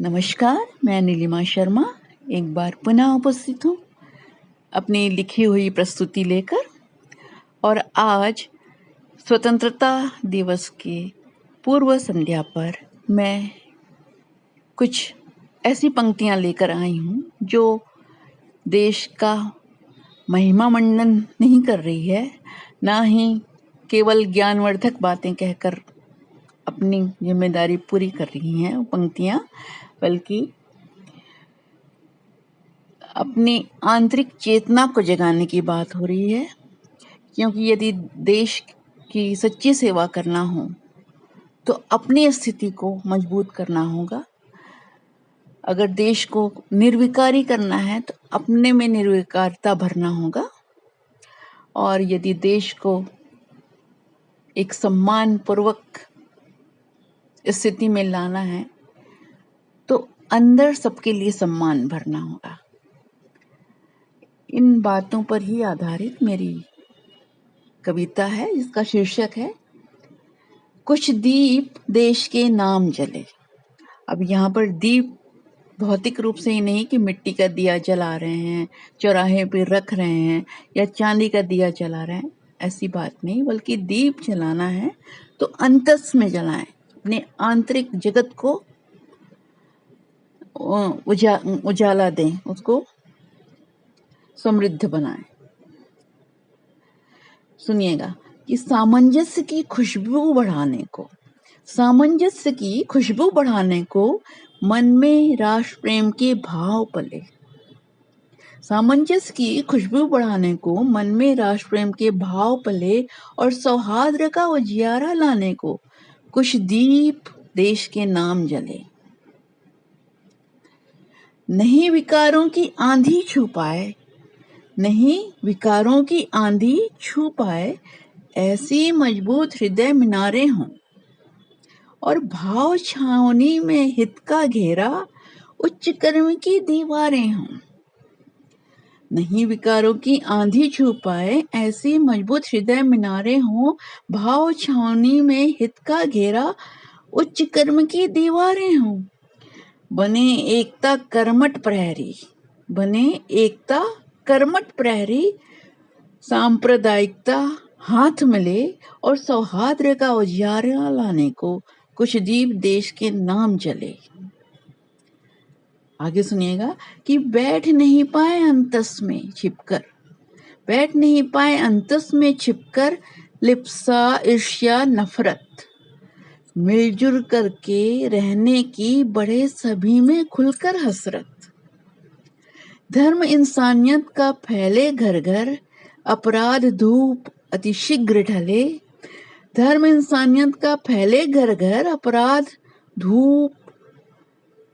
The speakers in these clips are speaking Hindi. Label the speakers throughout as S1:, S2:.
S1: नमस्कार, मैं नीलिमा शर्मा एक बार पुनः उपस्थित हूँ अपनी लिखी हुई प्रस्तुति लेकर। और आज स्वतंत्रता दिवस के पूर्व संध्या पर मैं कुछ ऐसी पंक्तियाँ लेकर आई हूँ जो देश का महिमा मंडन नहीं कर रही है, ना ही केवल ज्ञानवर्धक बातें कहकर अपनी जिम्मेदारी पूरी कर रही हैं पंक्तियाँ, बल्कि अपनी आंतरिक चेतना को जगाने की बात हो रही है। क्योंकि यदि देश की सच्ची सेवा करना हो तो अपनी स्थिति को मजबूत करना होगा। अगर देश को निर्विकारी करना है तो अपने में निर्विकारता भरना होगा। और यदि देश को एक सम्मान पूर्वक स्थिति में लाना है तो अंदर सबके लिए सम्मान भरना होगा। इन बातों पर ही आधारित मेरी कविता है, जिसका शीर्षक है कुछ दीप देश के नाम जले। अब यहाँ पर दीप भौतिक रूप से ही नहीं कि मिट्टी का दिया जला रहे हैं, चौराहे पे रख रहे हैं या चांदी का दिया जला रहे हैं, ऐसी बात नहीं, बल्कि दीप जलाना है तो अंतस में जलाएं, अपने आंतरिक जगत को उजाला दें, उसको समृद्ध बनाएं। सुनिएगा कि सामंजस्य की खुशबू बढ़ाने को मन में राष्ट्र प्रेम के भाव पले। सामंजस्य की खुशबू बढ़ाने को मन में राष्ट्र प्रेम के भाव पले और सौहार्द का उजियारा लाने को कुछ दीप देश के नाम जले। नहीं विकारों की आंधी छू पाए ऐसी मजबूत हृदय मीनारें हों और भाव छावनी में हित का घेरा उच्च कर्म की दीवारें हों। नहीं विकारों की आंधी छू पाए ऐसी मजबूत हृदय मीनारें हों, भाव छावनी में हित का घेरा उच्च कर्म की दीवारें हों। बने एकता कर्मठ प्रहरी सांप्रदायिकता हाथ मिले और सौहार्द का उजियारा लाने को कुछ दीप देश के नाम जले। आगे सुनिएगा कि बैठ नहीं पाए अंतस में छिपकर लिप्सा ईर्ष्या नफरत, मिलजुल करके रहने की बढ़े सभी में खुलकर हसरत। धर्म इंसानियत का फैले घर घर, अपराध धूप अतिशीघ्र ढले। धर्म इंसानियत का फैले घर घर, अपराध धूप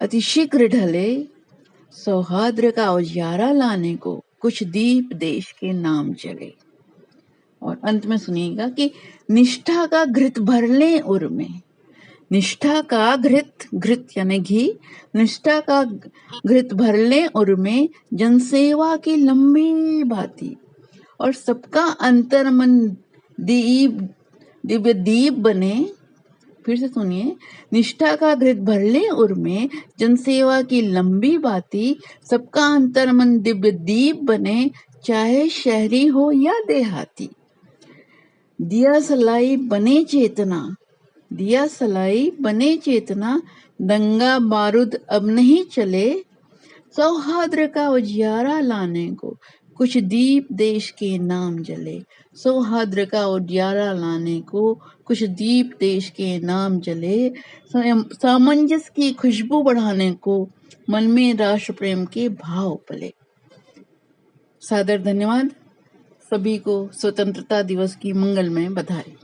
S1: अतिशीघ्र ढले। सौहार्द का उजियारा लाने को कुछ दीप देश के नाम जले। और अंत में सुनिएगा कि निष्ठा का घृत भर लें उर में। निष्ठा का घृत यानी घी, निष्ठा का घृत भर लें उर में, जनसेवा की लंबी बाती और सबका अंतर मन दिव्य दीप बने। फिर से सुनिए, निष्ठा का घृत भर लें उर में, जनसेवा की लंबी बाती, सबका अंतर मन दिव्य दीप बने, चाहे शहरी हो या देहाती। दिया सलाई बने चेतना, दंगा बारूद अब नहीं चले। सौहार्द का उजियारा लाने को कुछ दीप देश के नाम जले। सौहार्द का उजियारा लाने को कुछ दीप देश के नाम जले। सामंजस्य की खुशबू बढ़ाने को मन में राष्ट्र प्रेम के भाव पले। सादर धन्यवाद। सभी को स्वतंत्रता दिवस की मंगलमय बधाई।